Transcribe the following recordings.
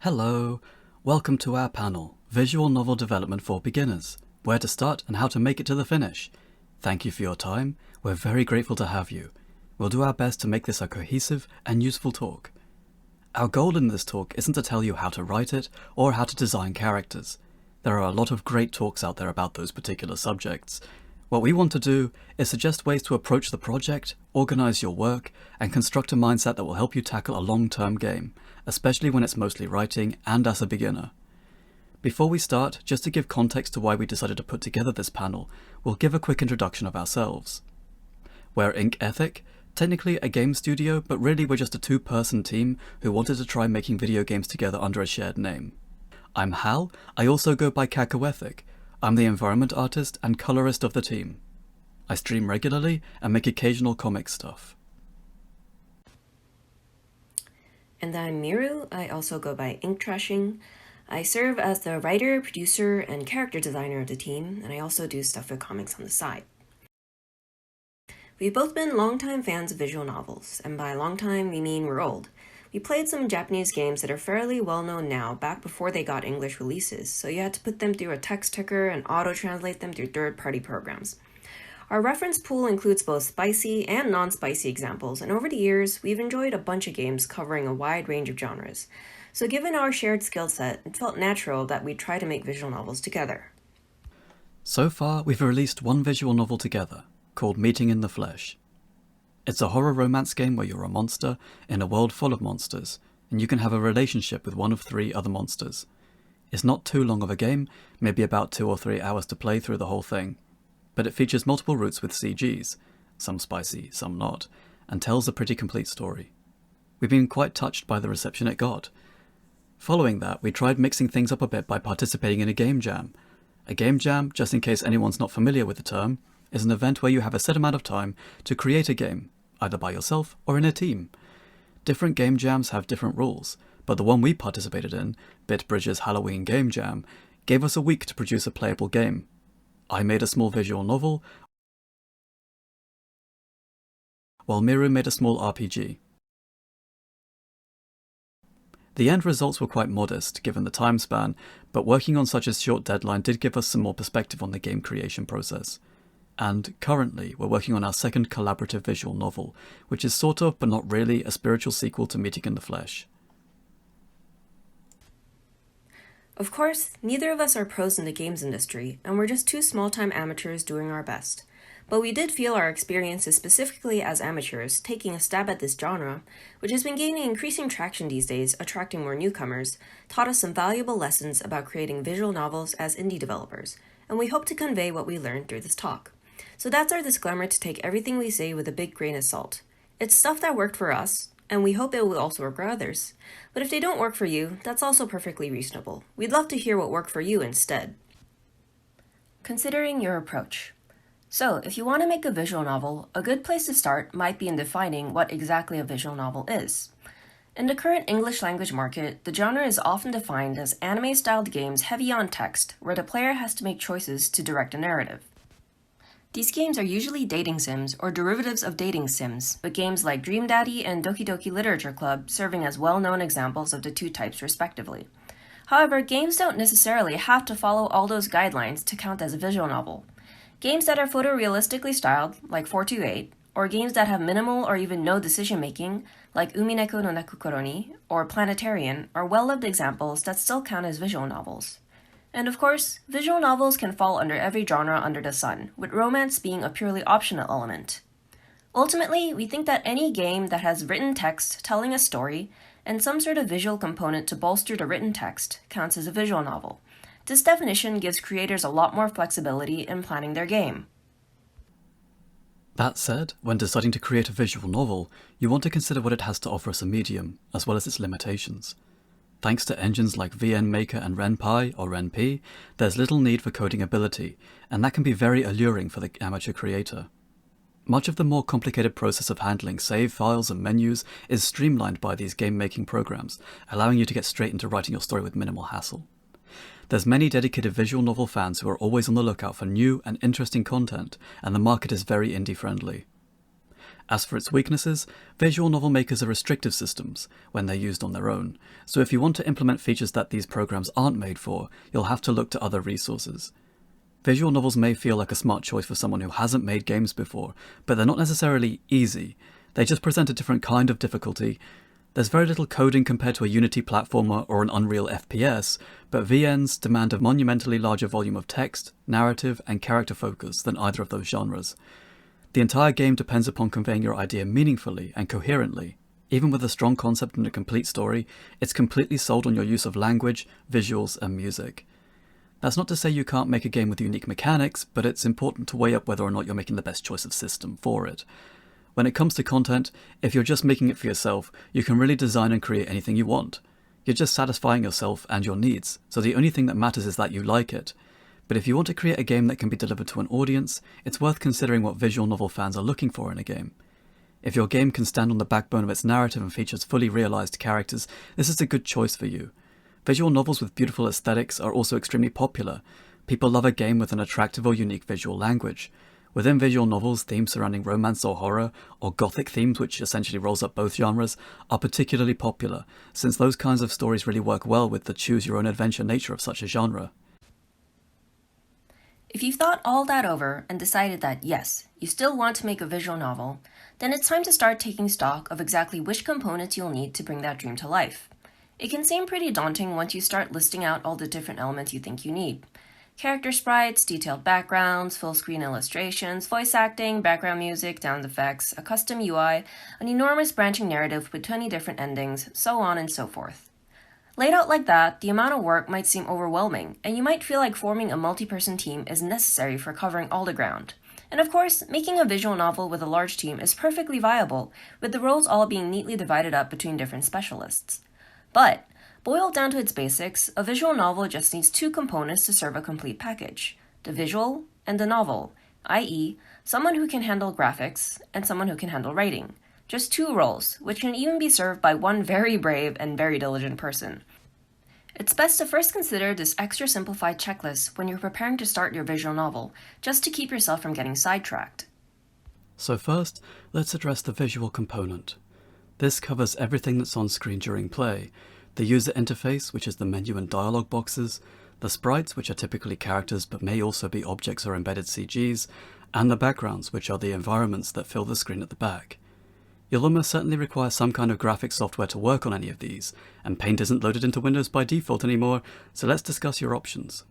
Hello, welcome to our panel, Visual Novel Development for Beginners, where to start and how to make it to the finish. Thank you for your time, we're very grateful to have you. We'll do our best to make this a cohesive and useful talk. Our goal in this talk isn't to tell you how to write it or how to design characters. There are a lot of great talks out there about those particular subjects. What we want to do is suggest ways to approach the project, organize your work, and construct a mindset that will help you tackle a long-term game, especially when it's mostly writing and as a beginner. Before we start, just to give context to why we decided to put together this panel, we'll give a quick introduction of ourselves. We're Ink Ethic, technically a game studio, but really we're just a two-person team who wanted to try making video games together under a shared name. I'm Hal, I also go by Ethic. I'm the environment artist and colorist of the team. I stream regularly and make occasional comic stuff. And I'm Miru, I also go by Ink Trashing. I serve as the writer, producer, and character designer of the team, and I also do stuff with comics on the side. We've both been longtime fans of visual novels, and by long time we mean we're old. We played some Japanese games that are fairly well known now, back before they got English releases, so you had to put them through a text ticker and auto-translate them through third-party programs. Our reference pool includes both spicy and non-spicy examples, and over the years, we've enjoyed a bunch of games covering a wide range of genres. So given our shared skill set, it felt natural that we'd try to make visual novels together. So far, we've released one visual novel together, called Meeting in the Flesh. It's a horror romance game where you're a monster in a world full of monsters, and you can have a relationship with one of 3 other monsters. It's not too long of a game, maybe about 2 or 3 hours to play through the whole thing, but it features multiple routes with CGs, some spicy, some not, and tells a pretty complete story. We've been quite touched by the reception it got. Following that, we tried mixing things up a bit by participating in a game jam. A game jam, just in case anyone's not familiar with the term, is an event where you have a set amount of time to create a game, either by yourself or in a team. Different game jams have different rules, but the one we participated in, BitBridge's Halloween Game Jam, gave us a week to produce a playable game. I made a small visual novel, while Miru made a small RPG. The end results were quite modest, given the time span, but working on such a short deadline did give us some more perspective on the game creation process. And currently, we're working on our second collaborative visual novel, which is sort of, but not really, a spiritual sequel to Meeting in the Flesh. Of course, neither of us are pros in the games industry, and we're just 2 small-time amateurs doing our best. But we did feel our experiences specifically as amateurs, taking a stab at this genre, which has been gaining increasing traction these days, attracting more newcomers, taught us some valuable lessons about creating visual novels as indie developers, and we hope to convey what we learned through this talk. So that's our disclaimer to take everything we say with a big grain of salt. It's stuff that worked for us, and we hope it will also work for others. But if they don't work for you, that's also perfectly reasonable. We'd love to hear what worked for you instead. Considering your approach. So, if you want to make a visual novel, a good place to start might be in defining what exactly a visual novel is. In the current English language market, the genre is often defined as anime-styled games heavy on text, where the player has to make choices to direct a narrative. These games are usually dating sims or derivatives of dating sims, with games like Dream Daddy and Doki Doki Literature Club serving as well-known examples of the 2 types respectively. However, games don't necessarily have to follow all those guidelines to count as a visual novel. Games that are photorealistically styled, like 428, or games that have minimal or even no decision-making, like Umineko no Nakukoro ni or Planetarian, are well-lived examples that still count as visual novels. And of course, visual novels can fall under every genre under the sun, with romance being a purely optional element. Ultimately, we think that any game that has written text telling a story, and some sort of visual component to bolster the written text, counts as a visual novel. This definition gives creators a lot more flexibility in planning their game. That said, when deciding to create a visual novel, you want to consider what it has to offer as a medium, as well as its limitations. Thanks to engines like VN Maker and RenPy or RenP, there's little need for coding ability, and that can be very alluring for the amateur creator. Much of the more complicated process of handling save files and menus is streamlined by these game-making programs, allowing you to get straight into writing your story with minimal hassle. There's many dedicated visual novel fans who are always on the lookout for new and interesting content, and the market is very indie-friendly. As for its weaknesses, visual novel makers are restrictive systems when they're used on their own, so if you want to implement features that these programs aren't made for, you'll have to look to other resources. Visual novels may feel like a smart choice for someone who hasn't made games before, but they're not necessarily easy. They just present a different kind of difficulty. There's very little coding compared to a Unity platformer or an Unreal FPS, but VNs demand a monumentally larger volume of text, narrative, and character focus than either of those genres. The entire game depends upon conveying your idea meaningfully and coherently. Even with a strong concept and a complete story, it's completely sold on your use of language, visuals, and music. That's not to say you can't make a game with unique mechanics, but it's important to weigh up whether or not you're making the best choice of system for it. When it comes to content, if you're just making it for yourself, you can really design and create anything you want. You're just satisfying yourself and your needs, so the only thing that matters is that you like it. But if you want to create a game that can be delivered to an audience, it's worth considering what visual novel fans are looking for in a game. If your game can stand on the backbone of its narrative and features fully realised characters, this is a good choice for you. Visual novels with beautiful aesthetics are also extremely popular. People love a game with an attractive or unique visual language. Within visual novels, themes surrounding romance or horror, or gothic themes, which essentially rolls up both genres, are particularly popular, since those kinds of stories really work well with the choose-your-own-adventure nature of such a genre. If you've thought all that over and decided that yes, you still want to make a visual novel, then it's time to start taking stock of exactly which components you'll need to bring that dream to life. It can seem pretty daunting once you start listing out all the different elements you think you need. Character sprites, detailed backgrounds, full-screen illustrations, voice acting, background music, sound effects, a custom UI, an enormous branching narrative with 20 different endings, so on and so forth. Laid out like that, the amount of work might seem overwhelming, and you might feel like forming a multi-person team is necessary for covering all the ground. And of course, making a visual novel with a large team is perfectly viable, with the roles all being neatly divided up between different specialists. But, boiled down to its basics, a visual novel just needs two components to serve a complete package: the visual and the novel, i.e., someone who can handle graphics and someone who can handle writing. Just two roles, which can even be served by one very brave and very diligent person. It's best to first consider this extra simplified checklist when you're preparing to start your visual novel, just to keep yourself from getting sidetracked. So first, let's address the visual component. This covers everything that's on screen during play: the user interface, which is the menu and dialogue boxes, the sprites, which are typically characters but may also be objects or embedded CGs, and the backgrounds, which are the environments that fill the screen at the back. You'll almost certainly require some kind of graphics software to work on any of these, and Paint isn't loaded into Windows by default anymore, so let's discuss your options.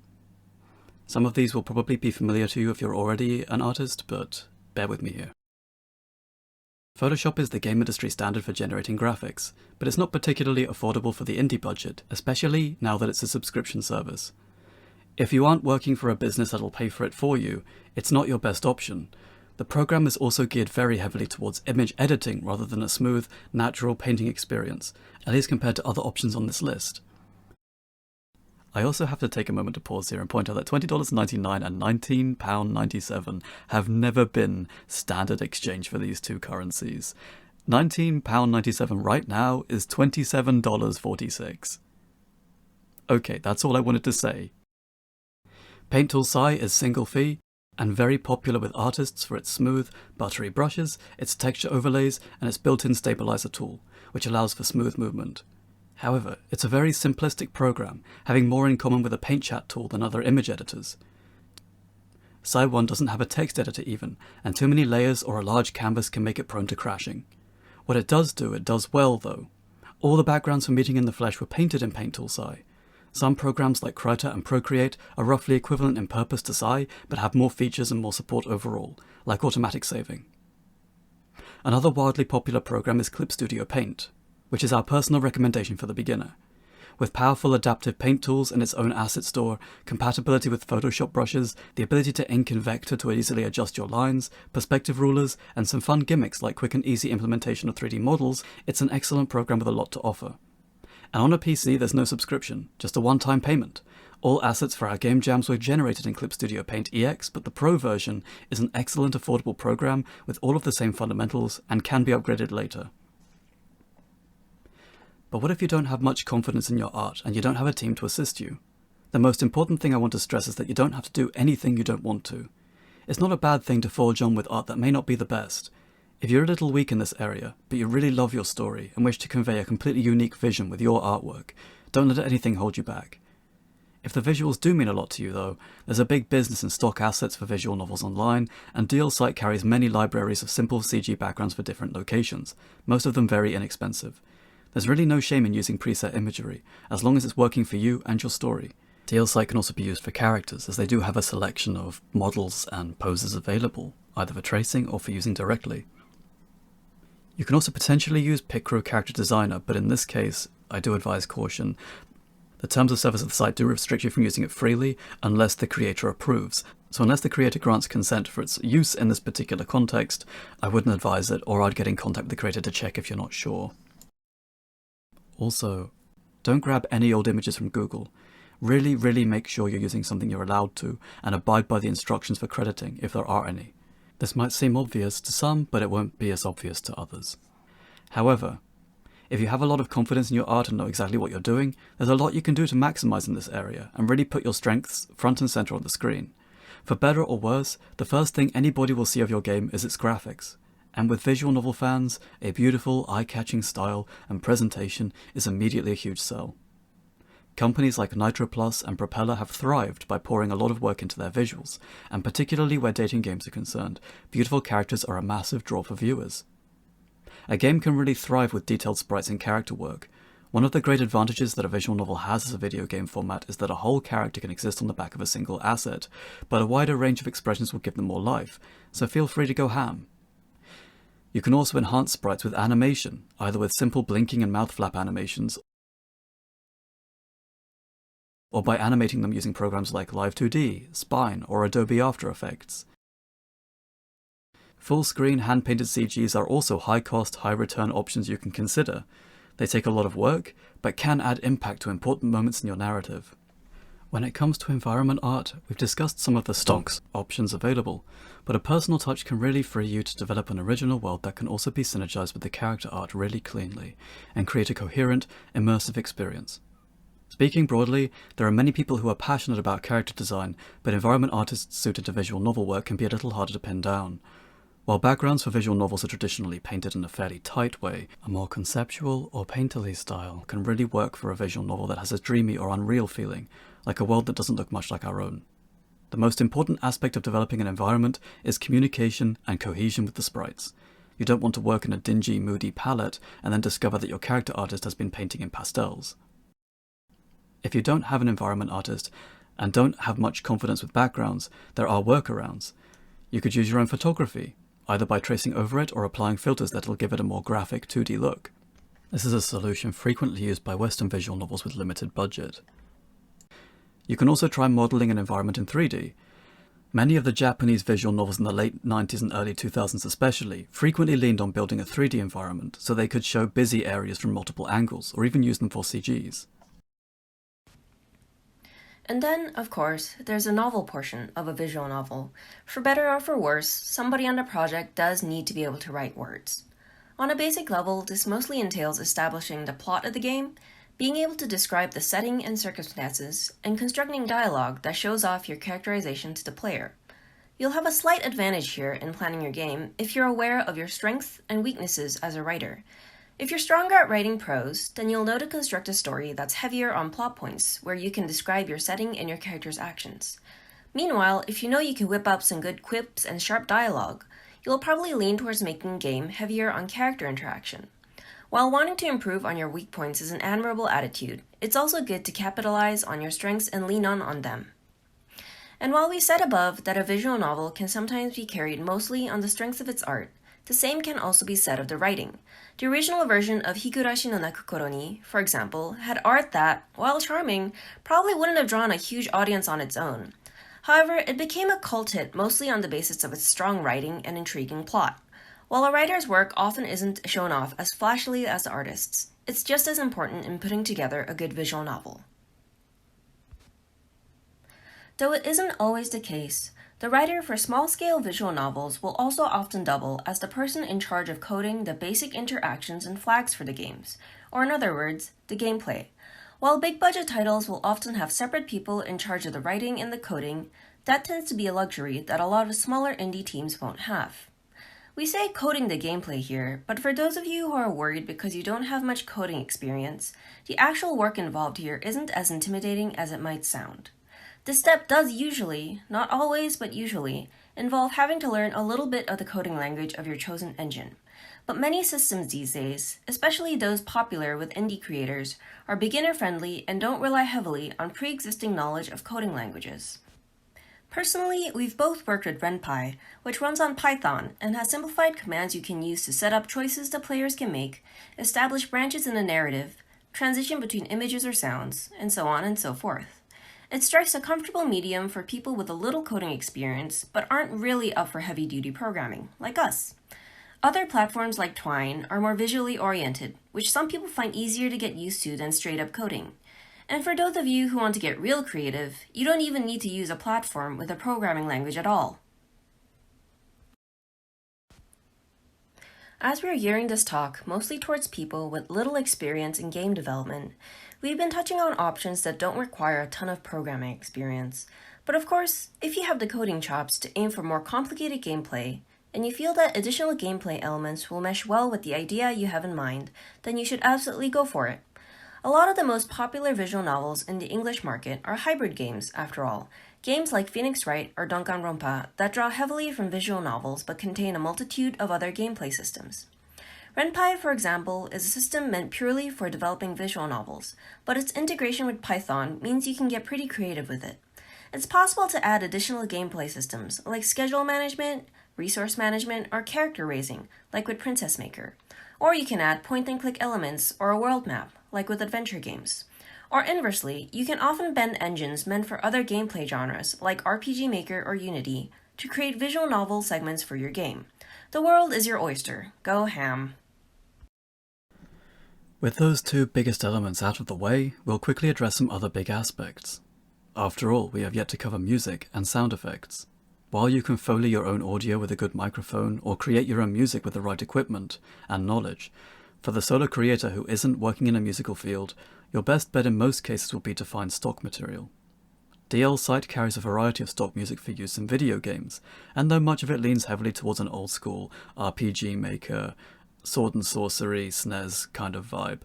Some of these will probably be familiar to you if you're already an artist, but bear with me here. Photoshop is the game industry standard for generating graphics, but it's not particularly affordable for the indie budget, especially now that it's a subscription service. If you aren't working for a business that'll pay for it for you, it's not your best option. The program is also geared very heavily towards image editing rather than a smooth, natural painting experience, at least compared to other options on this list. I also have to take a moment to pause here and point out that $20.99 and £19.97 have never been standard exchange for these two currencies. £19.97 right now is $27.46. Okay, that's all I wanted to say. Paint Tool SAI is single fee, and very popular with artists for its smooth, buttery brushes, its texture overlays, and its built-in stabilizer tool, which allows for smooth movement. However, it's a very simplistic program, having more in common with a Paint Chat tool than other image editors. SAI 1 doesn't have a text editor even, and too many layers or a large canvas can make it prone to crashing. What it does do, it does well though. All the backgrounds for Meeting in the Flesh were painted in Paint Tool SAI. Some programs like Krita and Procreate are roughly equivalent in purpose to SAI, but have more features and more support overall, like automatic saving. Another wildly popular program is Clip Studio Paint, which is our personal recommendation for the beginner. With powerful adaptive paint tools and its own asset store, compatibility with Photoshop brushes, the ability to ink in vector to easily adjust your lines, perspective rulers, and some fun gimmicks like quick and easy implementation of 3D models, it's an excellent program with a lot to offer. And on a PC, there's no subscription, just a one-time payment. All assets for our game jams were generated in Clip Studio Paint EX, but the Pro version is an excellent affordable program with all of the same fundamentals and can be upgraded later. But what if you don't have much confidence in your art and you don't have a team to assist you? The most important thing I want to stress is that you don't have to do anything you don't want to. It's not a bad thing to forge on with art that may not be the best. If you're a little weak in this area, but you really love your story and wish to convey a completely unique vision with your artwork, don't let anything hold you back. If the visuals do mean a lot to you though, there's a big business in stock assets for visual novels online, and Deal site carries many libraries of simple CG backgrounds for different locations, most of them very inexpensive. There's really no shame in using preset imagery, as long as it's working for you and your story. Deal site can also be used for characters, as they do have a selection of models and poses available, either for tracing or for using directly. You can also potentially use Picro Character Designer, but in this case, I do advise caution. The terms of service of the site do restrict you from using it freely unless the creator approves. So unless the creator grants consent for its use in this particular context, I wouldn't advise it, or I'd get in contact with the creator to check if you're not sure. Also, don't grab any old images from Google. Really make sure you're using something you're allowed to, and abide by the instructions for crediting, if there are any. This might seem obvious to some, but it won't be as obvious to others. However, if you have a lot of confidence in your art and know exactly what you're doing, there's a lot you can do to maximize in this area, and really put your strengths front and center on the screen. For better or worse, the first thing anybody will see of your game is its graphics. And with visual novel fans, a beautiful, eye-catching style and presentation is immediately a huge sell. Companies like NitroPlus and Propeller have thrived by pouring a lot of work into their visuals, and particularly where dating games are concerned, beautiful characters are a massive draw for viewers. A game can really thrive with detailed sprites and character work. One of the great advantages that a visual novel has as a video game format is that a whole character can exist on the back of a single asset, but a wider range of expressions will give them more life, so feel free to go ham. You can also enhance sprites with animation, either with simple blinking and mouth flap animations, or by animating them using programs like Live2D, Spine, or Adobe After Effects. Full-screen hand-painted CGs are also high-cost, high-return options you can consider. They take a lot of work, but can add impact to important moments in your narrative. When it comes to environment art, we've discussed some of the stocks options available, but a personal touch can really free you to develop an original world that can also be synergized with the character art really cleanly, and create a coherent, immersive experience. Speaking broadly, there are many people who are passionate about character design, but environment artists suited to visual novel work can be a little harder to pin down. While backgrounds for visual novels are traditionally painted in a fairly tight way, a more conceptual or painterly style can really work for a visual novel that has a dreamy or unreal feeling, like a world that doesn't look much like our own. The most important aspect of developing an environment is communication and cohesion with the sprites. You don't want to work in a dingy, moody palette and then discover that your character artist has been painting in pastels. If you don't have an environment artist and don't have much confidence with backgrounds, there are workarounds. You could use your own photography, either by tracing over it or applying filters that'll give it a more graphic 2D look. This is a solution frequently used by Western visual novels with limited budget. You can also try modeling an environment in 3D. Many of the Japanese visual novels in the late 90s and early 2000s especially frequently leaned on building a 3D environment so they could show busy areas from multiple angles, or even use them for CGs. And then, of course, there's a novel portion of a visual novel. For better or for worse, somebody on the project does need to be able to write words. On a basic level, this mostly entails establishing the plot of the game, being able to describe the setting and circumstances, and constructing dialogue that shows off your characterization to the player. You'll have a slight advantage here in planning your game if you're aware of your strengths and weaknesses as a writer. If you're stronger at writing prose, then you'll know to construct a story that's heavier on plot points, where you can describe your setting and your character's actions. Meanwhile, if you know you can whip up some good quips and sharp dialogue, you'll probably lean towards making the game heavier on character interaction. While wanting to improve on your weak points is an admirable attitude, it's also good to capitalize on your strengths and lean on them. And while we said above that a visual novel can sometimes be carried mostly on the strengths of its art, the same can also be said of the writing. The original version of Higurashi no Nakukoro ni, for example, had art that, while charming, probably wouldn't have drawn a huge audience on its own. However, it became a cult hit mostly on the basis of its strong writing and intriguing plot. While a writer's work often isn't shown off as flashily as the artist's, it's just as important in putting together a good visual novel. Though it isn't always the case, the writer for small-scale visual novels will also often double as the person in charge of coding the basic interactions and flags for the games, or in other words, the gameplay. While big-budget titles will often have separate people in charge of the writing and the coding, that tends to be a luxury that a lot of smaller indie teams won't have. We say coding the gameplay here, but for those of you who are worried because you don't have much coding experience, the actual work involved here isn't as intimidating as it might sound. This step does usually, not always but usually, involve having to learn a little bit of the coding language of your chosen engine. But many systems these days, especially those popular with indie creators, are beginner-friendly and don't rely heavily on pre-existing knowledge of coding languages. Personally, we've both worked with RenPy, which runs on Python and has simplified commands you can use to set up choices the players can make, establish branches in a narrative, transition between images or sounds, and so on and so forth. It strikes a comfortable medium for people with a little coding experience but aren't really up for heavy-duty programming, like us. Other platforms like Twine are more visually oriented, which some people find easier to get used to than straight-up coding. And for those of you who want to get real creative, you don't even need to use a platform with a programming language at all. As we're gearing this talk mostly towards people with little experience in game development, we've been touching on options that don't require a ton of programming experience. But of course, if you have the coding chops to aim for more complicated gameplay, and you feel that additional gameplay elements will mesh well with the idea you have in mind, then you should absolutely go for it. A lot of the most popular visual novels in the English market are hybrid games, after all. Games like Phoenix Wright or Danganronpa that draw heavily from visual novels but contain a multitude of other gameplay systems. RenPy, for example, is a system meant purely for developing visual novels, but its integration with Python means you can get pretty creative with it. It's possible to add additional gameplay systems like schedule management, resource management, or character raising, like with Princess Maker. Or you can add point-and-click elements or a world map, like with adventure games. Or inversely, you can often bend engines meant for other gameplay genres, like RPG Maker or Unity, to create visual novel segments for your game. The world is your oyster. Go ham. With those two biggest elements out of the way, we'll quickly address some other big aspects. After all, we have yet to cover music and sound effects. While you can Foley your own audio with a good microphone or create your own music with the right equipment and knowledge, for the solo creator who isn't working in a musical field, your best bet in most cases will be to find stock material. DL's site carries a variety of stock music for use in video games, and though much of it leans heavily towards an old school RPG Maker, sword and sorcery, SNES kind of vibe,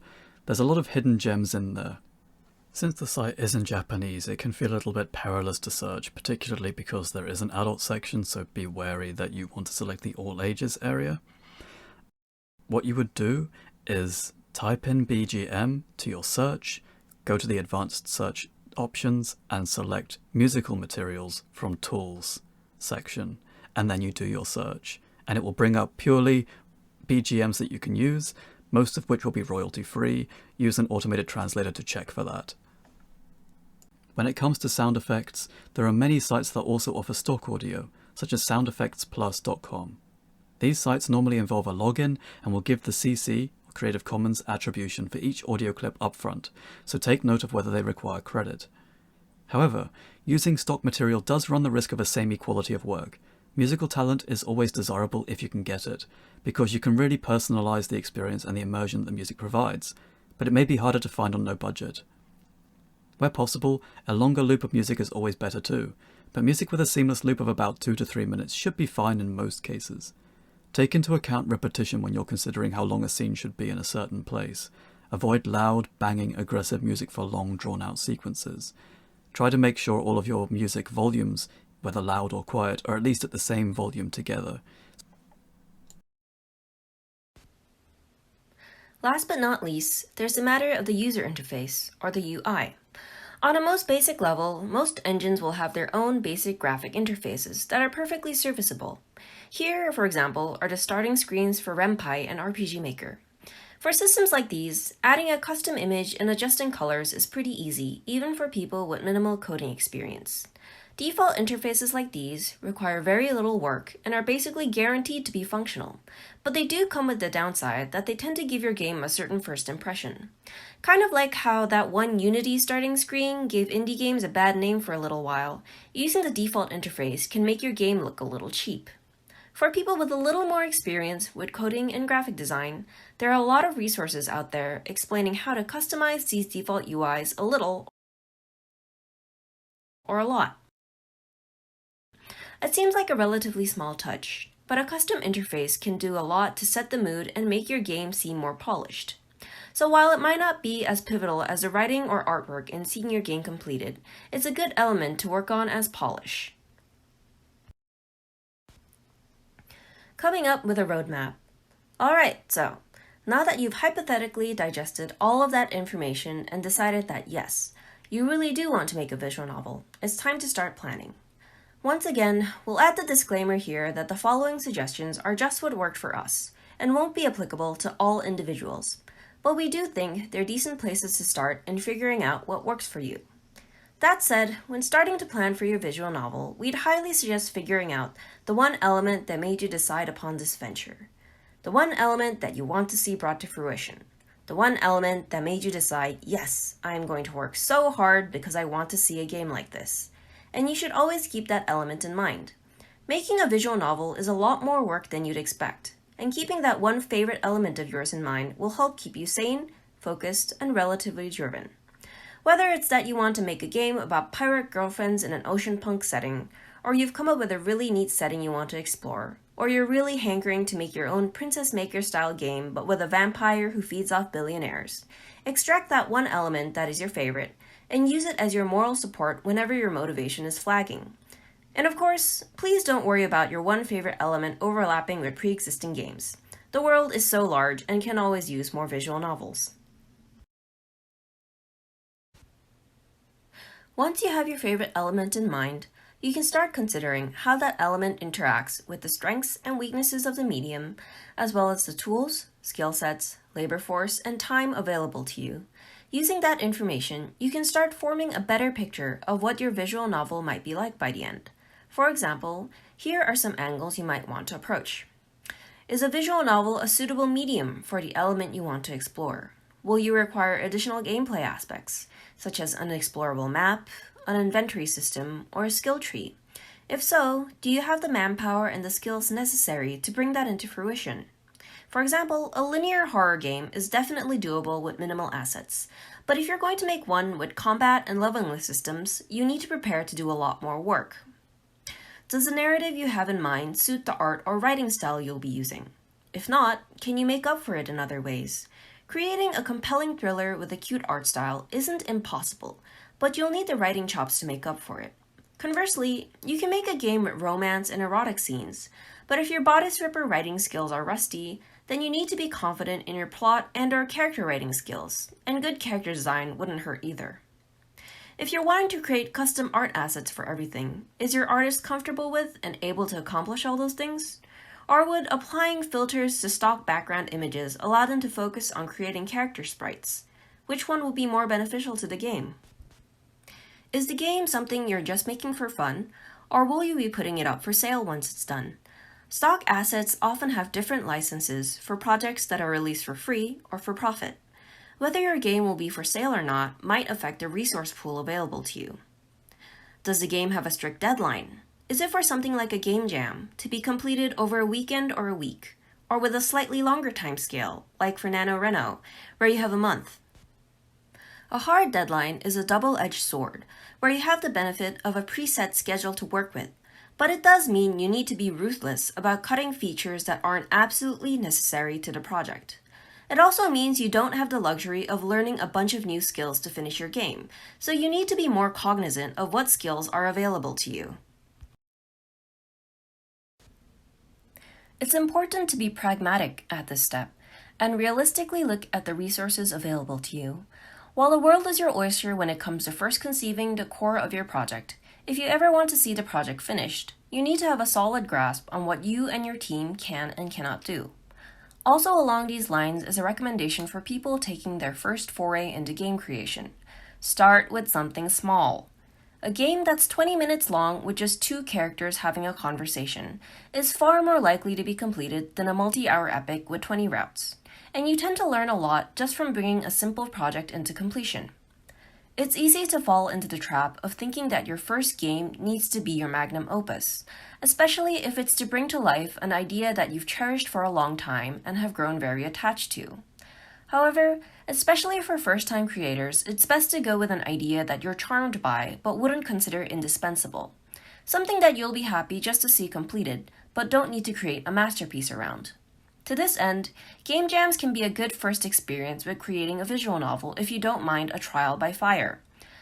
there's a lot of hidden gems in there. Since the site is in Japanese, it can feel a little bit perilous to search, particularly because there is an adult section, so be wary that you want to select the all ages area. What you would do is type in BGM to your search, go to the advanced search options and select musical materials from tools section, and then you do your search. And it will bring up purely BGMs that you can use, most of which will be royalty free. Use an automated translator to check for that. When it comes to sound effects, there are many sites that also offer stock audio, such as soundeffectsplus.com. These sites normally involve a login and will give the CC, Creative Commons, attribution for each audio clip upfront, so take note of whether they require credit. However, using stock material does run the risk of a samey quality of work. Musical talent is always desirable if you can get it, because you can really personalize the experience and the immersion that the music provides, but it may be harder to find on no budget. Where possible, a longer loop of music is always better too, but music with a seamless loop of about 2 to 3 minutes should be fine in most cases. Take into account repetition when you're considering how long a scene should be in a certain place. Avoid loud, banging, aggressive music for long, drawn-out sequences. Try to make sure all of your music volumes, whether loud or quiet, are at least at the same volume together. Last but not least, there's the matter of the user interface, or the UI. On a most basic level, most engines will have their own basic graphic interfaces that are perfectly serviceable. Here, for example, are the starting screens for RenPy and RPG Maker. For systems like these, adding a custom image and adjusting colors is pretty easy, even for people with minimal coding experience. Default interfaces like these require very little work and are basically guaranteed to be functional, but they do come with the downside that they tend to give your game a certain first impression. Kind of like how that one Unity starting screen gave indie games a bad name for a little while, using the default interface can make your game look a little cheap. For people with a little more experience with coding and graphic design, there are a lot of resources out there explaining how to customize these default UIs a little or a lot. It seems like a relatively small touch, but a custom interface can do a lot to set the mood and make your game seem more polished. So while it might not be as pivotal as the writing or artwork in seeing your game completed, it's a good element to work on as polish. Coming up with a roadmap. Alright, so now that you've hypothetically digested all of that information and decided that yes, you really do want to make a visual novel, it's time to start planning. Once again, we'll add the disclaimer here that the following suggestions are just what worked for us and won't be applicable to all individuals, but we do think they're decent places to start in figuring out what works for you. That said, when starting to plan for your visual novel, we'd highly suggest figuring out the one element that made you decide upon this venture. The one element that you want to see brought to fruition. The one element that made you decide, yes, I am going to work so hard because I want to see a game like this. And you should always keep that element in mind. Making a visual novel is a lot more work than you'd expect, and keeping that one favorite element of yours in mind will help keep you sane, focused, and relatively driven. Whether it's that you want to make a game about pirate girlfriends in an ocean punk setting, or you've come up with a really neat setting you want to explore, or you're really hankering to make your own Princess Maker style game but with a vampire who feeds off billionaires, extract that one element that is your favorite and use it as your moral support whenever your motivation is flagging. And of course, please don't worry about your one favorite element overlapping with pre-existing games. The world is so large and can always use more visual novels. Once you have your favorite element in mind, you can start considering how that element interacts with the strengths and weaknesses of the medium, as well as the tools, skill sets, labor force, and time available to you. Using that information, you can start forming a better picture of what your visual novel might be like by the end. For example, here are some angles you might want to approach. Is a visual novel a suitable medium for the element you want to explore? Will you require additional gameplay aspects, such as an explorable map, an inventory system, or a skill tree? If so, do you have the manpower and the skills necessary to bring that into fruition? For example, a linear horror game is definitely doable with minimal assets, but if you're going to make one with combat and leveling systems, you need to prepare to do a lot more work. Does the narrative you have in mind suit the art or writing style you'll be using? If not, can you make up for it in other ways? Creating a compelling thriller with a cute art style isn't impossible, but you'll need the writing chops to make up for it. Conversely, you can make a game with romance and erotic scenes, but if your bodice ripper writing skills are rusty, then you need to be confident in your plot and/or character writing skills, and good character design wouldn't hurt either. If you're wanting to create custom art assets for everything, is your artist comfortable with and able to accomplish all those things? Or would applying filters to stock background images allow them to focus on creating character sprites? Which one would be more beneficial to the game? Is the game something you're just making for fun, or will you be putting it up for sale once it's done? Stock assets often have different licenses for projects that are released for free or for profit. Whether your game will be for sale or not might affect the resource pool available to you. Does the game have a strict deadline? Is it for something like a game jam, to be completed over a weekend or a week, or with a slightly longer time scale, like for NaNoWriMo, where you have a month? A hard deadline is a double-edged sword, where you have the benefit of a preset schedule to work with, but it does mean you need to be ruthless about cutting features that aren't absolutely necessary to the project. It also means you don't have the luxury of learning a bunch of new skills to finish your game, so you need to be more cognizant of what skills are available to you. It's important to be pragmatic at this step, and realistically look at the resources available to you. While the world is your oyster when it comes to first conceiving the core of your project, if you ever want to see the project finished, you need to have a solid grasp on what you and your team can and cannot do. Also along these lines is a recommendation for people taking their first foray into game creation. Start with something small. A game that's 20 minutes long with just 2 characters having a conversation is far more likely to be completed than a multi-hour epic with 20 routes, and you tend to learn a lot just from bringing a simple project into completion. It's easy to fall into the trap of thinking that your first game needs to be your magnum opus, especially if it's to bring to life an idea that you've cherished for a long time and have grown very attached to. However, especially for first-time creators, it's best to go with an idea that you're charmed by but wouldn't consider indispensable. something that you'll be happy just to see completed, but don't need to create a masterpiece around. To this end, game jams can be a good first experience with creating a visual novel if you don't mind a trial by fire.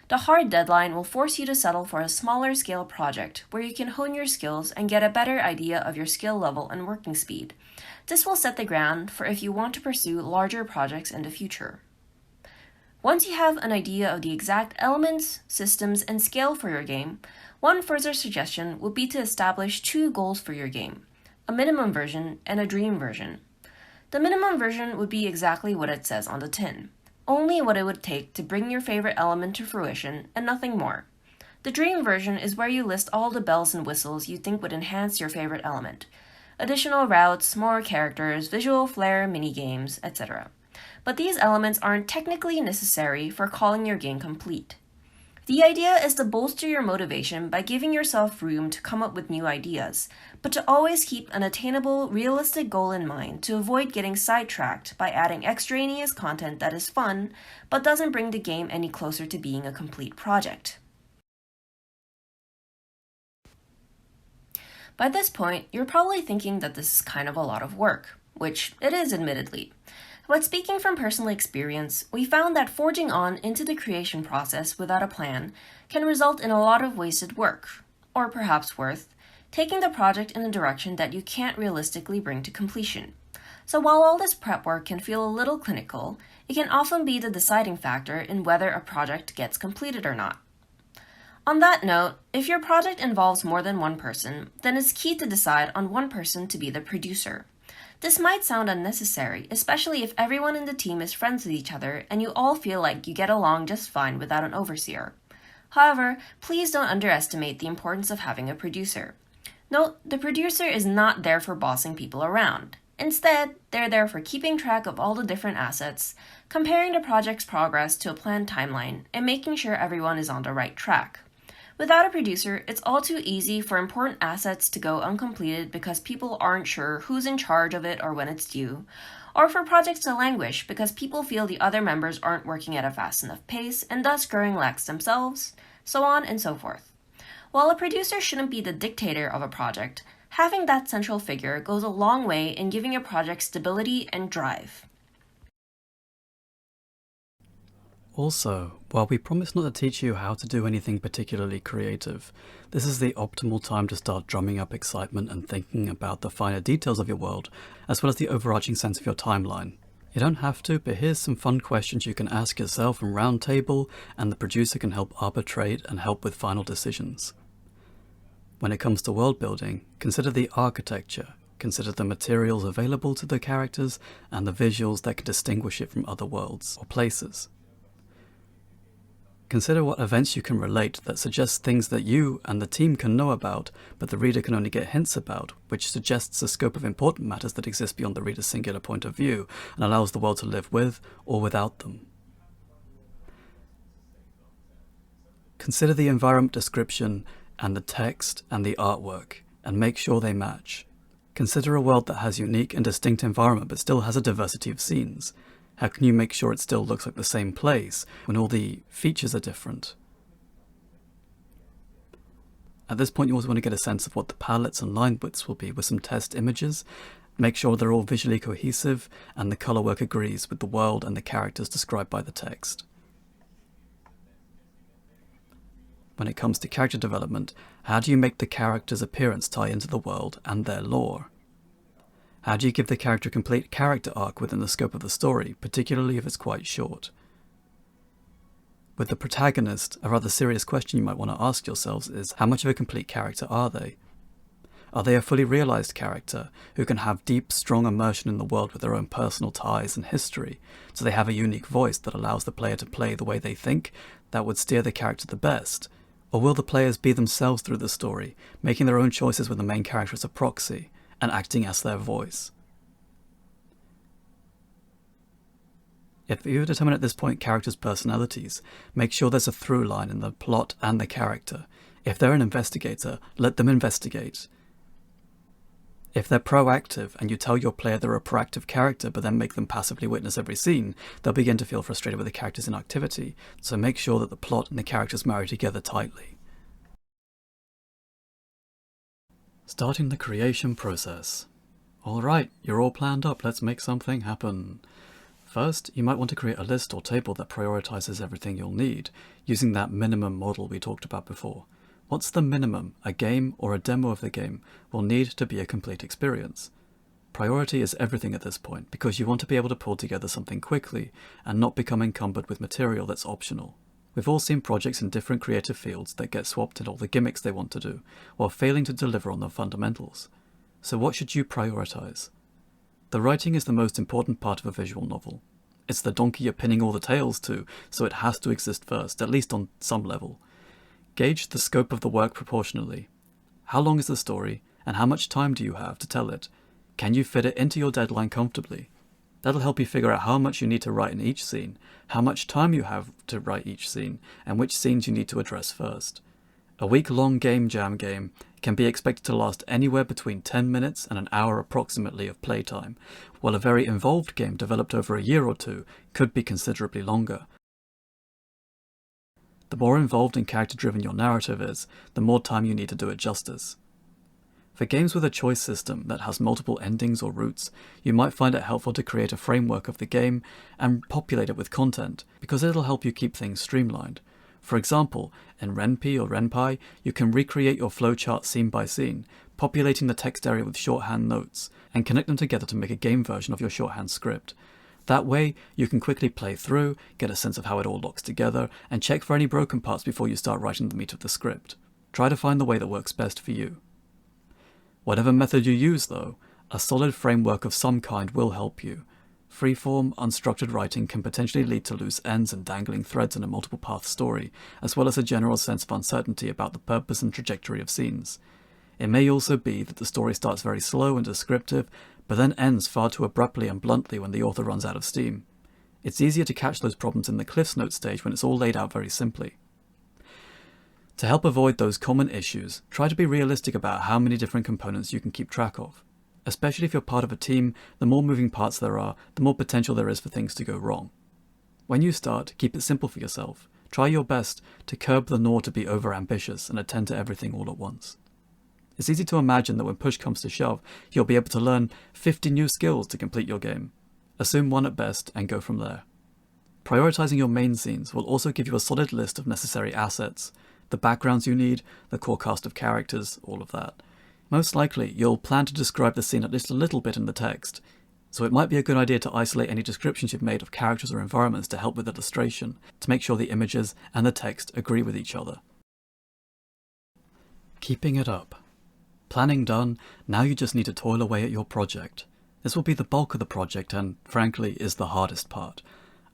The hard deadline will force you to settle for a smaller scale project where you can hone your skills and get a better idea of your skill level and working speed. This will set the ground for if you want to pursue larger projects in the future. Once you have an idea of the exact elements, systems, and scale for your game, one further suggestion would be to establish 2 goals for your game, a minimum version and a dream version. The minimum version would be exactly what it says on the tin, only what it would take to bring your favorite element to fruition and nothing more. The dream version is where you list all the bells and whistles you think would enhance your favorite element. Additional routes, more characters, visual flair, minigames, etc. But these elements aren't technically necessary for calling your game complete. The idea is to bolster your motivation by giving yourself room to come up with new ideas, but to always keep an attainable, realistic goal in mind to avoid getting sidetracked by adding extraneous content that is fun, but doesn't bring the game any closer to being a complete project. By this point, you're probably thinking that this is kind of a lot of work, which it is admittedly. But speaking from personal experience, we found that forging on into the creation process without a plan can result in a lot of wasted work, or perhaps worse, taking the project in a direction that you can't realistically bring to completion. So while all this prep work can feel a little clinical, it can often be the deciding factor in whether a project gets completed or not. On that note, if your project involves more than one person, then it's key to decide on one person to be the producer. This might sound unnecessary, especially if everyone in the team is friends with each other and you all feel like you get along just fine without an overseer. However, please don't underestimate the importance of having a producer. Note, the producer is not there for bossing people around. Instead, they're there for keeping track of all the different assets, comparing the project's progress to a planned timeline, and making sure everyone is on the right track. Without a producer, it's all too easy for important assets to go uncompleted because people aren't sure who's in charge of it or when it's due, or for projects to languish because people feel the other members aren't working at a fast enough pace and thus growing lax themselves, so on and so forth. While a producer shouldn't be the dictator of a project, having that central figure goes a long way in giving a project stability and drive. Also, while we promise not to teach you how to do anything particularly creative, this is the optimal time to start drumming up excitement and thinking about the finer details of your world, as well as the overarching sense of your timeline. You don't have to, but here's some fun questions you can ask yourself in Roundtable, and the producer can help arbitrate and help with final decisions. When it comes to world building, consider the architecture, consider the materials available to the characters, and the visuals that can distinguish it from other worlds or places. Consider what events you can relate that suggest things that you and the team can know about, but the reader can only get hints about, which suggests the scope of important matters that exist beyond the reader's singular point of view, and allows the world to live with or without them. Consider the environment description and the text and the artwork, and make sure they match. Consider a world that has unique and distinct environment but still has a diversity of scenes. How can you make sure it still looks like the same place when all the features are different? At this point, you also want to get a sense of what the palettes and line widths will be with some test images. Make sure they're all visually cohesive and the color work agrees with the world and the characters described by the text. When it comes to character development, how do you make the character's appearance tie into the world and their lore? How do you give the character a complete character arc within the scope of the story, particularly if it's quite short? With the protagonist, a rather serious question you might want to ask yourselves is, how much of a complete character are they? Are they a fully realized character who can have deep, strong immersion in the world with their own personal ties and history, so they have a unique voice that allows the player to play the way they think that would steer the character the best? Or will the players be themselves through the story, making their own choices with the main character as a proxy, and acting as their voice? If you determine at this point characters' personalities, make sure there's a through line in the plot and the character. If they're an investigator, let them investigate. If they're proactive and you tell your player they're a proactive character but then make them passively witness every scene, they'll begin to feel frustrated with the character's inactivity, so make sure that the plot and the characters marry together tightly. Starting the creation process. Alright, you're all planned up, let's make something happen. First, you might want to create a list or table that prioritizes everything you'll need, using that minimum model we talked about before. What's the minimum a game or a demo of the game will need to be a complete experience? Priority is everything at this point, because you want to be able to pull together something quickly and not become encumbered with material that's optional. We've all seen projects in different creative fields that get swapped in all the gimmicks they want to do, while failing to deliver on the fundamentals. So what should you prioritize? The writing is the most important part of a visual novel. It's the donkey you're pinning all the tails to, so it has to exist first, at least on some level. Gauge the scope of the work proportionally. How long is the story, and how much time do you have to tell it? Can you fit it into your deadline comfortably? That'll help you figure out how much you need to write in each scene, how much time you have to write each scene, and which scenes you need to address first. A week-long game jam game can be expected to last anywhere between 10 minutes and an hour approximately of playtime, while a very involved game developed over a year or two could be considerably longer. The more involved and character-driven your narrative is, the more time you need to do it justice. For games with a choice system that has multiple endings or routes, you might find it helpful to create a framework of the game and populate it with content, because it'll help you keep things streamlined. For example, in Ren'Py or Ren'Py, you can recreate your flowchart scene by scene, populating the text area with shorthand notes, and connect them together to make a game version of your shorthand script. That way, you can quickly play through, get a sense of how it all locks together, and check for any broken parts before you start writing the meat of the script. Try to find the way that works best for you. Whatever method you use, though, a solid framework of some kind will help you. Freeform, unstructured writing can potentially lead to loose ends and dangling threads in a multiple-path story, as well as a general sense of uncertainty about the purpose and trajectory of scenes. It may also be that the story starts very slow and descriptive, but then ends far too abruptly and bluntly when the author runs out of steam. It's easier to catch those problems in the Cliff's Notes stage when it's all laid out very simply. To help avoid those common issues, try to be realistic about how many different components you can keep track of. Especially if you're part of a team, the more moving parts there are, the more potential there is for things to go wrong. When you start, keep it simple for yourself. Try your best to curb the gnaw to be over-ambitious and attend to everything all at once. It's easy to imagine that when push comes to shove, you'll be able to learn 50 new skills to complete your game. Assume one at best and go from there. Prioritizing your main scenes will also give you a solid list of necessary assets, the backgrounds you need, the core cast of characters, all of that. Most likely, you'll plan to describe the scene at least a little bit in the text, so it might be a good idea to isolate any descriptions you've made of characters or environments to help with illustration, to make sure the images and the text agree with each other. Keeping it up. Planning done, now you just need to toil away at your project. This will be the bulk of the project and, frankly, is the hardest part.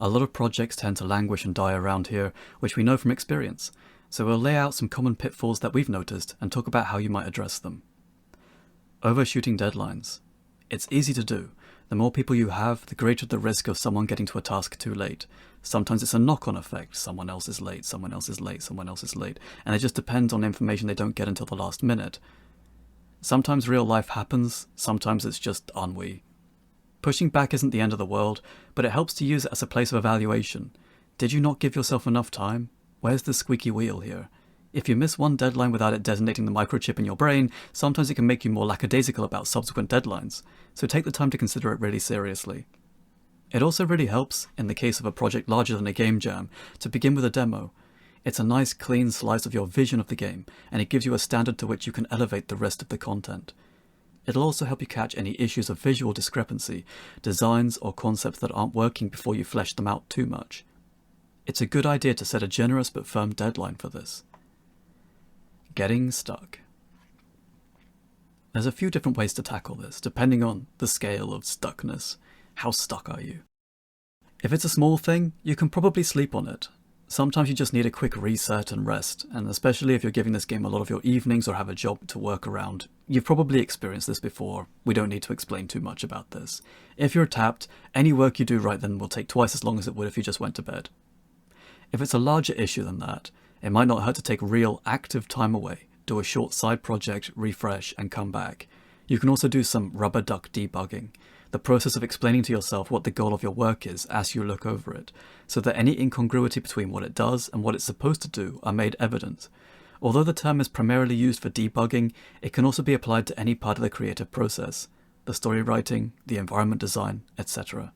A lot of projects tend to languish and die around here, which we know from experience, so we'll lay out some common pitfalls that we've noticed and talk about how you might address them. Overshooting deadlines. It's easy to do. The more people you have, the greater the risk of someone getting to a task too late. Sometimes it's a knock-on effect. Someone else is late, someone else is late, someone else is late, and it just depends on information they don't get until the last minute. Sometimes real life happens, sometimes it's just ennui. Pushing back isn't the end of the world, but it helps to use it as a place of evaluation. Did you not give yourself enough time? Where's the squeaky wheel here? If you miss one deadline without it designating the microchip in your brain, sometimes it can make you more lackadaisical about subsequent deadlines, so take the time to consider it really seriously. It also really helps, in the case of a project larger than a game jam, to begin with a demo. It's a nice clean slice of your vision of the game, and it gives you a standard to which you can elevate the rest of the content. It'll also help you catch any issues of visual discrepancy, designs or concepts that aren't working before you flesh them out too much. It's a good idea to set a generous but firm deadline for this. Getting stuck. There's a few different ways to tackle this, depending on the scale of stuckness. How stuck are you? If it's a small thing, you can probably sleep on it. Sometimes you just need a quick reset and rest, and especially if you're giving this game a lot of your evenings or have a job to work around, you've probably experienced this before. We don't need to explain too much about this. If you're tapped, any work you do right then will take twice as long as it would if you just went to bed. If it's a larger issue than that, it might not hurt to take real, active time away, do a short side project, refresh, and come back. You can also do some rubber duck debugging, the process of explaining to yourself what the goal of your work is as you look over it, so that any incongruity between what it does and what it's supposed to do are made evident. Although the term is primarily used for debugging, it can also be applied to any part of the creative process, the story writing, the environment design, etc.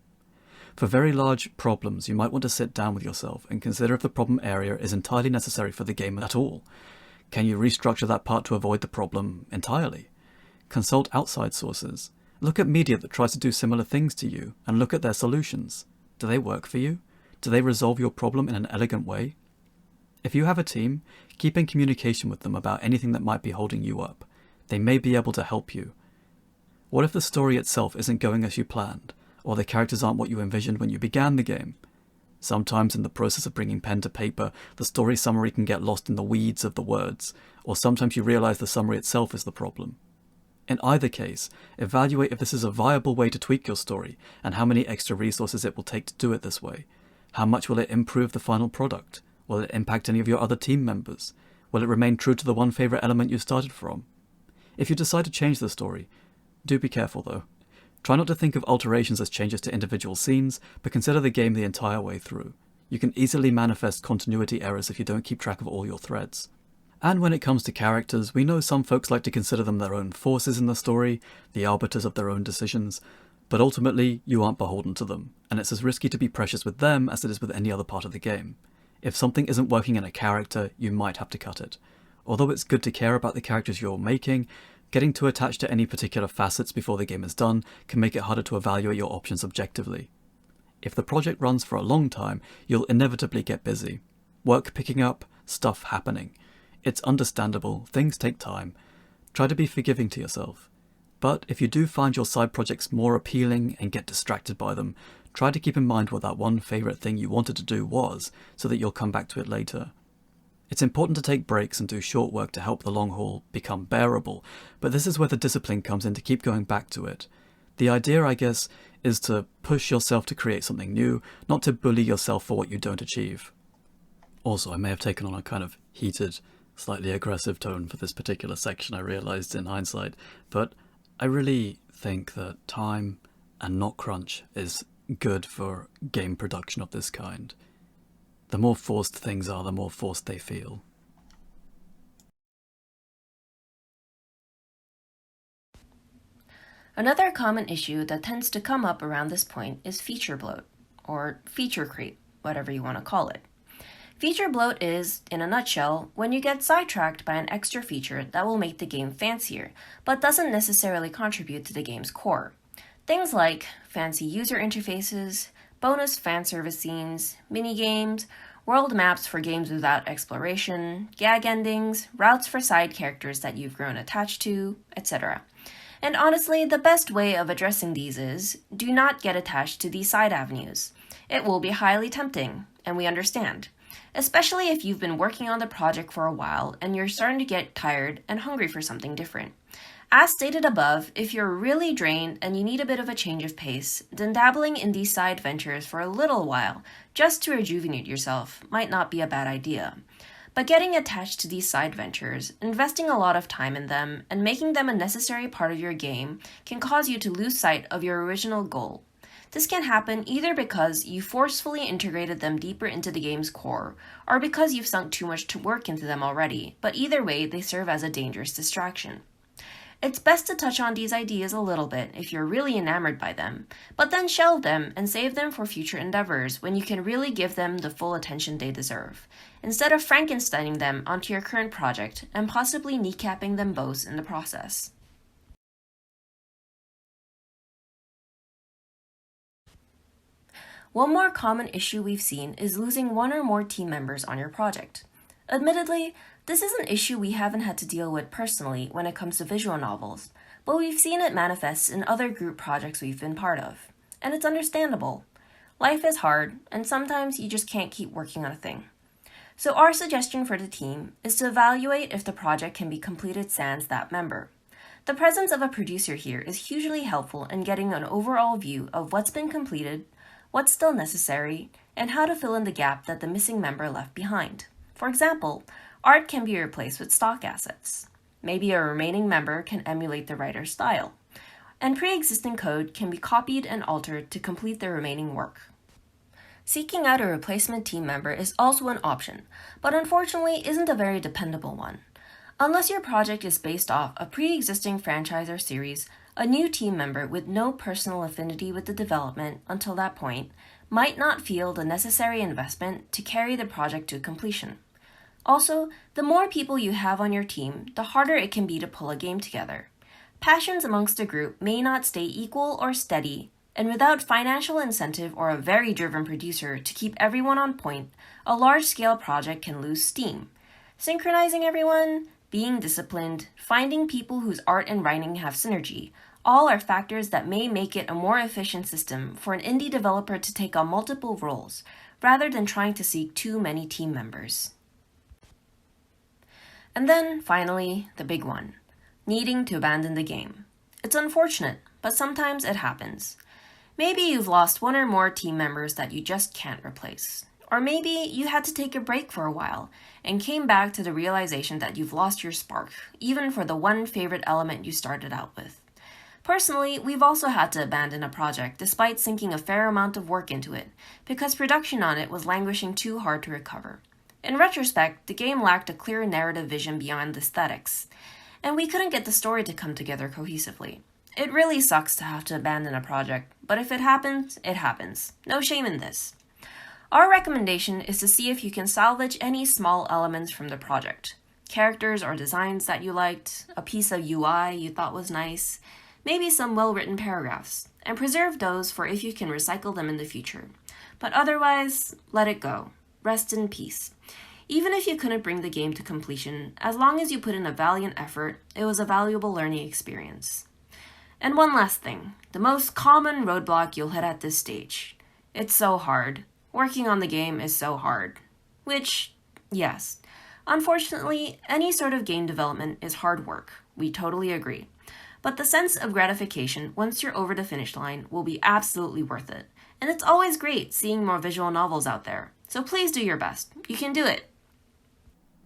For very large problems, you might want to sit down with yourself and consider if the problem area is entirely necessary for the game at all. Can you restructure that part to avoid the problem entirely? Consult outside sources. Look at media that tries to do similar things to you and look at their solutions. Do they work for you? Do they resolve your problem in an elegant way? If you have a team, keep in communication with them about anything that might be holding you up. They may be able to help you. What if the story itself isn't going as you planned, or the characters aren't what you envisioned when you began the game? Sometimes in the process of bringing pen to paper, the story summary can get lost in the weeds of the words, or sometimes you realize the summary itself is the problem. In either case, evaluate if this is a viable way to tweak your story, and how many extra resources it will take to do it this way. How much will it improve the final product? Will it impact any of your other team members? Will it remain true to the one favourite element you started from? If you decide to change the story, do be careful though. Try not to think of alterations as changes to individual scenes, but consider the game the entire way through. You can easily manifest continuity errors if you don't keep track of all your threads. And when it comes to characters, we know some folks like to consider them their own forces in the story, the arbiters of their own decisions, but ultimately you aren't beholden to them, and it's as risky to be precious with them as it is with any other part of the game. If something isn't working in a character, you might have to cut it. Although it's good to care about the characters you're making, getting too attached to any particular facets before the game is done can make it harder to evaluate your options objectively. If the project runs for a long time, you'll inevitably get busy. Work picking up, stuff happening. It's understandable, things take time. Try to be forgiving to yourself. But if you do find your side projects more appealing and get distracted by them, try to keep in mind what that one favourite thing you wanted to do was, so that you'll come back to it later. It's important to take breaks and do short work to help the long haul become bearable, but this is where the discipline comes in to keep going back to it. The idea, I guess, is to push yourself to create something new, not to bully yourself for what you don't achieve. Also, I may have taken on a kind of heated, slightly aggressive tone for this particular section, I realised in hindsight, but I really think that time and not crunch is good for game production of this kind. The more forced things are, the more forced they feel. Another common issue that tends to come up around this point is feature bloat, or feature creep, whatever you want to call it. Feature bloat is, in a nutshell, when you get sidetracked by an extra feature that will make the game fancier, but doesn't necessarily contribute to the game's core. Things like fancy user interfaces, bonus fan service scenes, minigames, world maps for games without exploration, gag endings, routes for side characters that you've grown attached to, etc. And honestly, the best way of addressing these is, do not get attached to these side avenues. It will be highly tempting, and we understand. Especially if you've been working on the project for a while and you're starting to get tired and hungry for something different. As stated above, if you're really drained and you need a bit of a change of pace, then dabbling in these side ventures for a little while, just to rejuvenate yourself, might not be a bad idea. But getting attached to these side ventures, investing a lot of time in them, and making them a necessary part of your game can cause you to lose sight of your original goal. This can happen either because you forcefully integrated them deeper into the game's core, or because you've sunk too much work into them already, but either way, they serve as a dangerous distraction. It's best to touch on these ideas a little bit if you're really enamored by them, but then shelve them and save them for future endeavors when you can really give them the full attention they deserve, instead of Frankensteining them onto your current project and possibly kneecapping them both in the process. One more common issue we've seen is losing one or more team members on your project. Admittedly, this is an issue we haven't had to deal with personally when it comes to visual novels, but we've seen it manifest in other group projects we've been part of. And it's understandable. Life is hard, and sometimes you just can't keep working on a thing. So our suggestion for the team is to evaluate if the project can be completed sans that member. The presence of a producer here is hugely helpful in getting an overall view of what's been completed, what's still necessary, and how to fill in the gap that the missing member left behind. For example, art can be replaced with stock assets. Maybe a remaining member can emulate the writer's style, and pre-existing code can be copied and altered to complete the remaining work. Seeking out a replacement team member is also an option, but unfortunately isn't a very dependable one. Unless your project is based off a pre-existing franchise or series, a new team member with no personal affinity with the development until that point might not feel the necessary investment to carry the project to completion. Also, the more people you have on your team, the harder it can be to pull a game together. Passions amongst a group may not stay equal or steady, and without financial incentive or a very driven producer to keep everyone on point, a large-scale project can lose steam. Synchronizing everyone, being disciplined, finding people whose art and writing have synergy, all are factors that may make it a more efficient system for an indie developer to take on multiple roles, rather than trying to seek too many team members. And then, finally, the big one, needing to abandon the game. It's unfortunate, but sometimes it happens. Maybe you've lost one or more team members that you just can't replace. Or maybe you had to take a break for a while and came back to the realization that you've lost your spark, even for the one favorite element you started out with. Personally, we've also had to abandon a project despite sinking a fair amount of work into it, because production on it was languishing too hard to recover. In retrospect, the game lacked a clear narrative vision beyond aesthetics, and we couldn't get the story to come together cohesively. It really sucks to have to abandon a project, but if it happens, it happens. No shame in this. Our recommendation is to see if you can salvage any small elements from the project. Characters or designs that you liked, a piece of UI you thought was nice, maybe some well-written paragraphs, and preserve those for if you can recycle them in the future. But otherwise, let it go. Rest in peace. Even if you couldn't bring the game to completion, as long as you put in a valiant effort, it was a valuable learning experience. And one last thing, the most common roadblock you'll hit at this stage. It's so hard. Working on the game is so hard. Which, yes, unfortunately, any sort of game development is hard work. We totally agree. But the sense of gratification once you're over the finish line will be absolutely worth it. And it's always great seeing more visual novels out there. So please do your best. You can do it.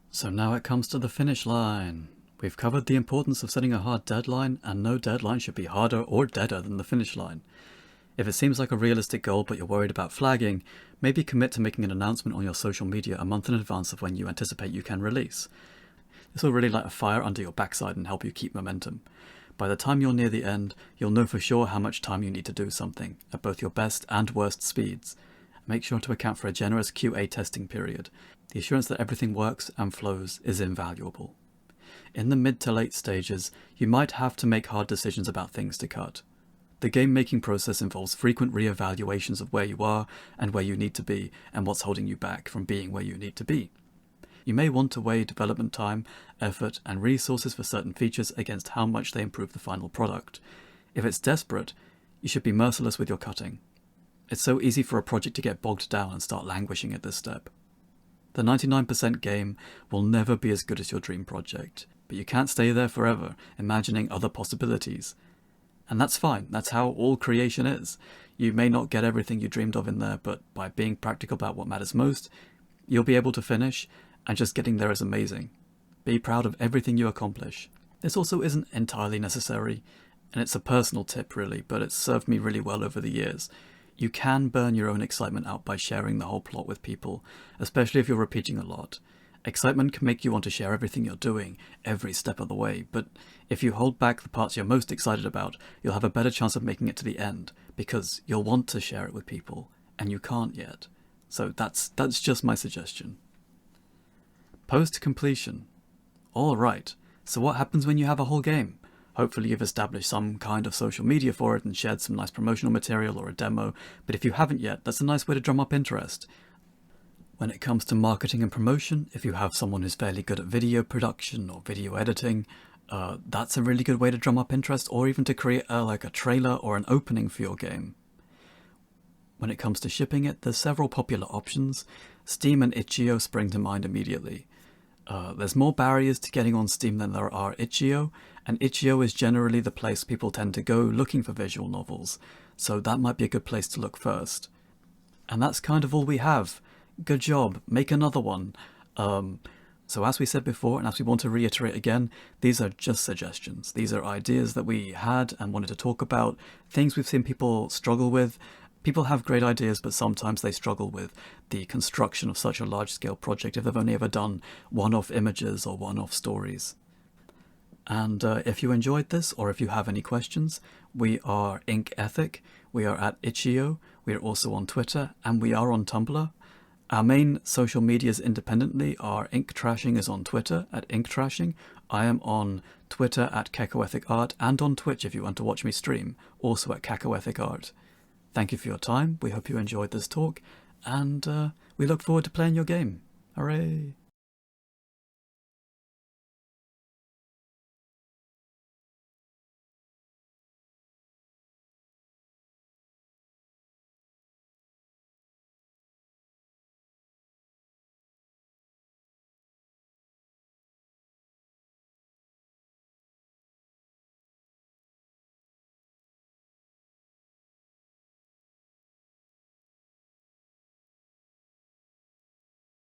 So now it comes to the finish line. We've covered the importance of setting a hard deadline, and no deadline should be harder or deader than the finish line. If it seems like a realistic goal but you're worried about flagging, maybe commit to making an announcement on your social media a month in advance of when you anticipate you can release. This will really light a fire under your backside and help you keep momentum. By the time you're near the end, you'll know for sure how much time you need to do something, at both your best and worst speeds. Make sure to account for a generous QA testing period. The assurance that everything works and flows is invaluable. In the mid to late stages, you might have to make hard decisions about things to cut. The game-making process involves frequent re-evaluations of where you are and where you need to be, and what's holding you back from being where you need to be. You may want to weigh development time, effort, and resources for certain features against how much they improve the final product. If it's desperate, you should be merciless with your cutting. It's so easy for a project to get bogged down and start languishing at this step. The 99% game will never be as good as your dream project, but you can't stay there forever, imagining other possibilities. And that's fine, that's how all creation is. You may not get everything you dreamed of in there, but by being practical about what matters most, you'll be able to finish, and just getting there is amazing. Be proud of everything you accomplish. This also isn't entirely necessary, and it's a personal tip really, but it's served me really well over the years. You can burn your own excitement out by sharing the whole plot with people, especially if you're repeating a lot. Excitement can make you want to share everything you're doing, every step of the way, but if you hold back the parts you're most excited about, you'll have a better chance of making it to the end, because you'll want to share it with people, and you can't yet. So that's just my suggestion. Post-completion. Alright, so what happens when you have a whole game? Hopefully you've established some kind of social media for it and shared some nice promotional material or a demo, but if you haven't yet, that's a nice way to drum up interest. When it comes to marketing and promotion, if you have someone who's fairly good at video production or video editing, that's a really good way to drum up interest, or even to create like a trailer or an opening for your game. When it comes to shipping it, there's several popular options. Steam and itch.io spring to mind immediately. There's more barriers to getting on Steam than there are itch.io, and itch.io is generally the place people tend to go looking for visual novels, so that might be a good place to look first. And that's kind of all we have. Good job, make another one. So as we said before, and as we want to reiterate again, these are just suggestions. These are ideas that we had and wanted to talk about, things we've seen people struggle with. People have great ideas, but sometimes they struggle with the construction of such a large-scale project if they've only ever done one-off images or one-off stories. And if you enjoyed this, or if you have any questions, we are Ink Ethic, we are at Itch.io, we are also on Twitter, and we are on Tumblr. Our main social medias independently are Ink Trashing is on Twitter at Ink Trashing. I am on Twitter at KekoEthicArt, and on Twitch if you want to watch me stream, also at KekoEthicArt. Thank you for your time, we hope you enjoyed this talk, and we look forward to playing your game. Hooray!